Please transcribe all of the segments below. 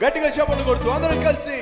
గట్టిగా చప్పట్లు కొడుతూ అందరం కలిసి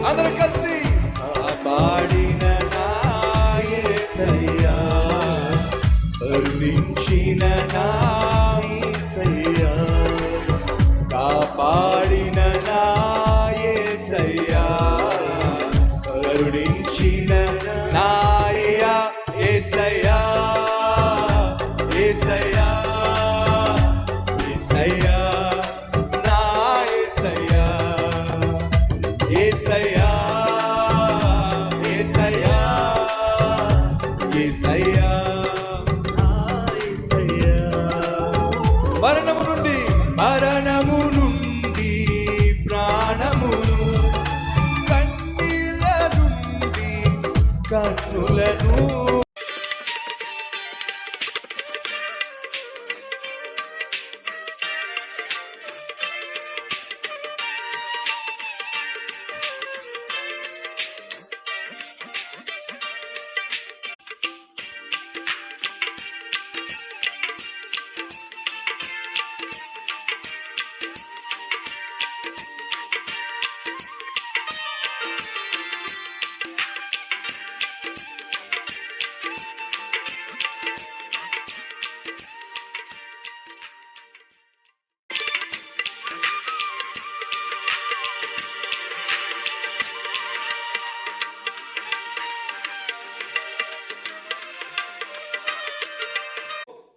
అందరం కలిసి కాపాడిన నా యేసయ్యా, కరుణించిన నా యేసయ్యా, కాపాడిన నా యేసయ్యా, కరుణించిన నా యేసయ్యా, యేసయ్యా, యేసయ్యా, నా యేసయ్యా, యేసయ్యా, యేసయ్యా, యేసయ్యా, నా యేసయ్యా. మరణము నుండి ప్రాణమును, కన్నీళ్ళ నుండి కన్నులను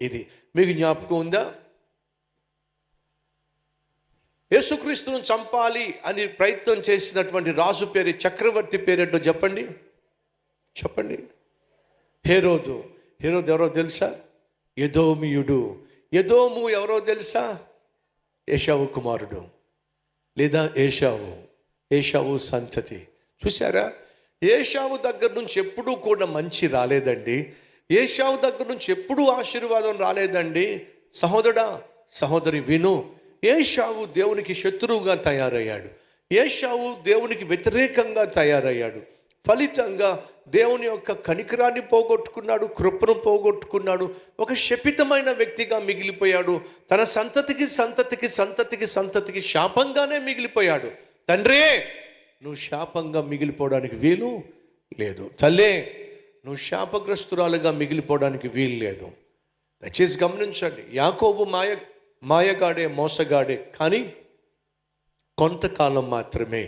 ఇది మీకు జ్ఞాపకం ఉందా? యేసుక్రీస్తును చంపాలి అని ప్రయత్నం చేసినటువంటి రాజు పేరు, చక్రవర్తి పేరేటో చెప్పండి. హేరోదు ఎవరో తెలుసా? ఎదోమియుడు. ఎదోము ఎవరో తెలుసా? ఏశావు కుమారుడు, లేదా ఏశావు సంతతి. చూసారా, ఏశావు దగ్గర నుంచి ఎప్పుడూ కూడా మంచి రాలేదండి. ఏశావు దగ్గర నుంచి ఎప్పుడూ ఆశీర్వాదం రాలేదండి. సహోదరా, సహోదరి విను, ఏశావు దేవునికి శత్రువుగా తయారయ్యాడు. ఏశావు దేవునికి వ్యతిరేకంగా తయారయ్యాడు. ఫలితంగా దేవుని యొక్క కనికరాన్ని పోగొట్టుకున్నాడు, కృపను పోగొట్టుకున్నాడు. ఒక శపితమైన వ్యక్తిగా మిగిలిపోయాడు. తన సంతతికి శాపంగానే మిగిలిపోయాడు. తండ్రే, నువ్వు శాపంగా మిగిలిపోవడానికి వీలు లేదు. తల్లే, నువ్వు శాపగ్రస్తురాలుగా మిగిలిపోవడానికి వీలు లేదు. దయచేసి గమనించండి, యాకోబు మాయగాడే, మోసగాడే, కానీ కొంతకాలం మాత్రమే.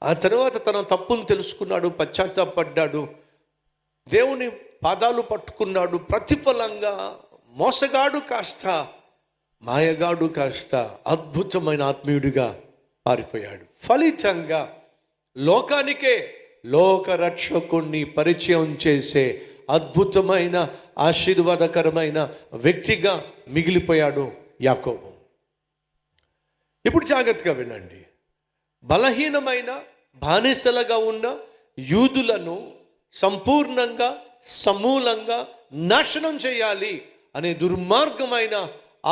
ఆ తర్వాత తన తప్పును తెలుసుకున్నాడు, పశ్చాత్తాపడ్డాడు, దేవుని పాదాలు పట్టుకున్నాడు. ప్రతిఫలంగా మోసగాడు కాస్త, మాయగాడు కాస్త అద్భుతమైన ఆత్మీయుడిగా మారిపోయాడు. ఫలితంగా లోక రక్షకుణ్ణి పరిచయం చేసే అద్భుతమైన ఆశీర్వాదకరమైన వ్యక్తిగా మిగిలిపోయాడు యాకోబు. ఇప్పుడు జాగ్రత్తగా వినండి. బలహీనమైన బానిసలుగా ఉన్న యూదులను సంపూర్ణంగా సమూలంగా నాశనం చేయాలి అనే దుర్మార్గమైన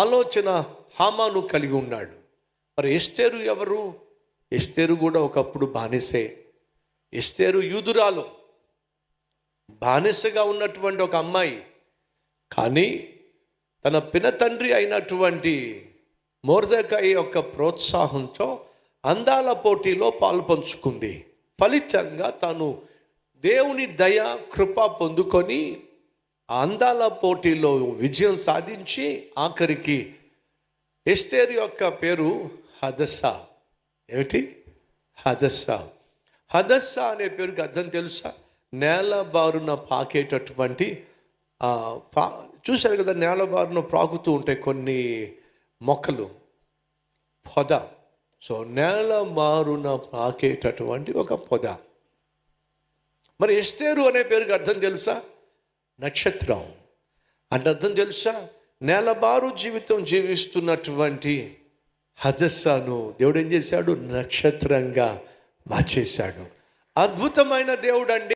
ఆలోచన హామాను కలిగి ఉన్నాడు. మరి ఎస్తేరు ఎవరు? ఎస్తేరు కూడా ఒకప్పుడు బానిసే. ఎస్తేరు యూదురాలు, బానిసగా ఉన్నటువంటి ఒక అమ్మాయి. కానీ తన పినతండ్రి అయినటువంటి మొర్దెకై యొక్క ప్రోత్సాహంతో అందాల పోటీలో పాల్పంచుకుంది. ఫలితంగా తాను దేవుని దయ కృప పొందుకొని ఆ అందాల పోటీలో విజయం సాధించి ఆఖరికి ఎస్తేరు యొక్క పేరు హదస్సా. ఏమిటి? హదస్సా. హదస్సా అనే పేరుకి అర్థం తెలుసా? నేల బారున పాకేటటువంటి చూశారు కదా, నేల బారున ప్రాకుతూ ఉంటాయి కొన్ని మొక్కలు, పొద. సో నేల మారున పాకేటటువంటి ఒక పొద. మరి ఎస్తేరు అనే పేరుకి అర్థం తెలుసా? నక్షత్రం అంటే అర్థం తెలుసా? నేలబారు జీవితం జీవిస్తున్నటువంటి హదస్సాను దేవుడు ఏం చేశాడు? నక్షత్రంగా మార్చేశాడు. అద్భుతమైన దేవుడు అండి.